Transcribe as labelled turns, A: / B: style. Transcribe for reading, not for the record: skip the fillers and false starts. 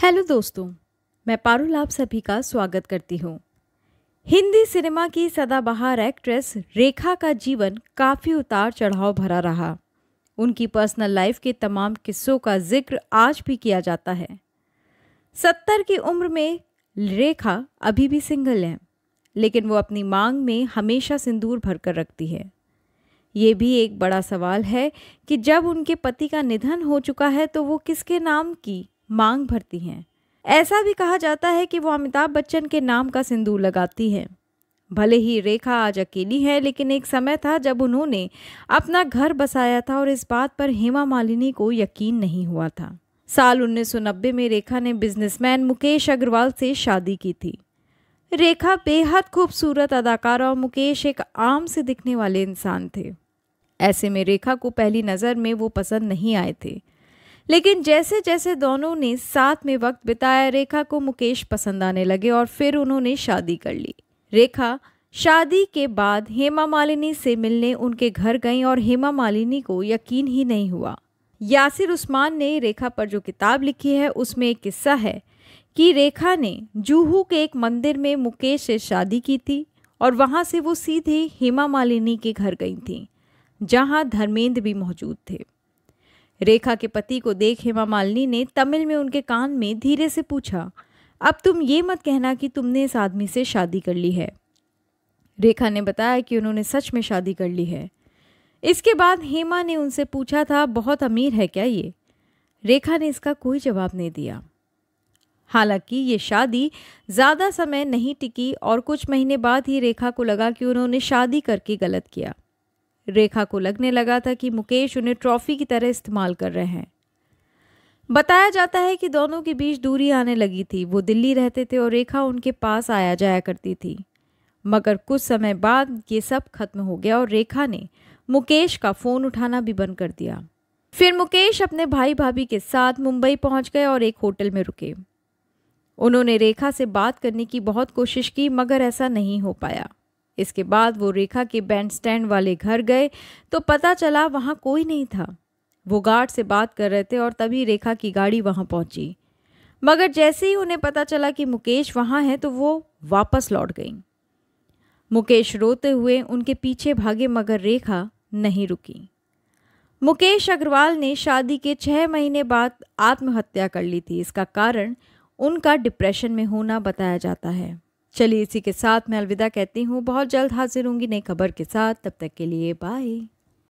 A: Hello दोस्तों, मैं पारुल आप सभी का स्वागत करती हूँ। हिंदी सिनेमा की सदाबहार एक्ट्रेस रेखा का जीवन काफ़ी उतार चढ़ाव भरा रहा। उनकी पर्सनल लाइफ के तमाम किस्सों का जिक्र आज भी किया जाता है। 70 की उम्र में रेखा अभी भी सिंगल है, लेकिन वो अपनी मांग में हमेशा सिंदूर भरकर रखती है। ये भी एक बड़ा सवाल है कि जब उनके पति का निधन हो चुका है तो वो किसके नाम की मांग भरती हैं। ऐसा भी कहा जाता है कि वो अमिताभ बच्चन के नाम का सिंदूर लगाती हैं। भले ही रेखा आज अकेली है, लेकिन एक समय था जब उन्होंने अपना घर बसाया था और इस बात पर हेमा मालिनी को यकीन नहीं हुआ था। साल 1990 में रेखा ने बिजनेसमैन मुकेश अग्रवाल से शादी की थी। रेखा बेहद खूबसूरत अदाकारा और मुकेश एक आम से दिखने वाले इंसान थे। ऐसे में रेखा को पहली नज़र में वो पसंद नहीं आए थे, लेकिन जैसे जैसे दोनों ने साथ में वक्त बिताया, रेखा को मुकेश पसंद आने लगे और फिर उन्होंने शादी कर ली। रेखा शादी के बाद हेमा मालिनी से मिलने उनके घर गईं और हेमा मालिनी को यकीन ही नहीं हुआ। यासिर उस्मान ने रेखा पर जो किताब लिखी है उसमें एक किस्सा है कि रेखा ने जुहू के एक मंदिर में मुकेश से शादी की थी और वहां से वो सीधे हेमा मालिनी के घर गई थी, जहां धर्मेंद्र भी मौजूद थे। रेखा के पति को देख हेमा मालिनी ने तमिल में उनके कान में धीरे से पूछा, अब तुम ये मत कहना कि तुमने इस आदमी से शादी कर ली है। रेखा ने बताया कि उन्होंने सच में शादी कर ली है। इसके बाद हेमा ने उनसे पूछा था, बहुत अमीर है क्या ये? रेखा ने इसका कोई जवाब नहीं दिया। हालांकि ये शादी ज़्यादा समय नहीं टिकी और कुछ महीने बाद ही रेखा को लगा कि उन्होंने शादी करके गलत किया। रेखा को लगने लगा था कि मुकेश उन्हें ट्रॉफी की तरह इस्तेमाल कर रहे हैं। बताया जाता है कि दोनों के बीच दूरी आने लगी थी। वो दिल्ली रहते थे और रेखा उनके पास आया जाया करती थी। मगर कुछ समय बाद ये सब खत्म हो गया और रेखा ने मुकेश का फ़ोन उठाना भी बंद कर दिया। फिर मुकेश अपने भाई भाभी के साथ मुंबई पहुंच गए और एक होटल में रुके। उन्होंने रेखा से बात करने की बहुत कोशिश की, मगर ऐसा नहीं हो पाया। इसके बाद वो रेखा के बैंड स्टैंड वाले घर गए तो पता चला वहाँ कोई नहीं था। वो गार्ड से बात कर रहे थे और तभी रेखा की गाड़ी वहाँ पहुँची। मगर जैसे ही उन्हें पता चला कि मुकेश वहाँ है तो वो वापस लौट गईं। मुकेश रोते हुए उनके पीछे भागे, मगर रेखा नहीं रुकी। मुकेश अग्रवाल ने शादी के 6 महीने बाद आत्महत्या कर ली थी। इसका कारण उनका डिप्रेशन में होना बताया जाता है। चलिए इसी के साथ मैं अलविदा कहती हूँ। बहुत जल्द हाजिर होंगी नई खबर के साथ। तब तक के लिए बाय।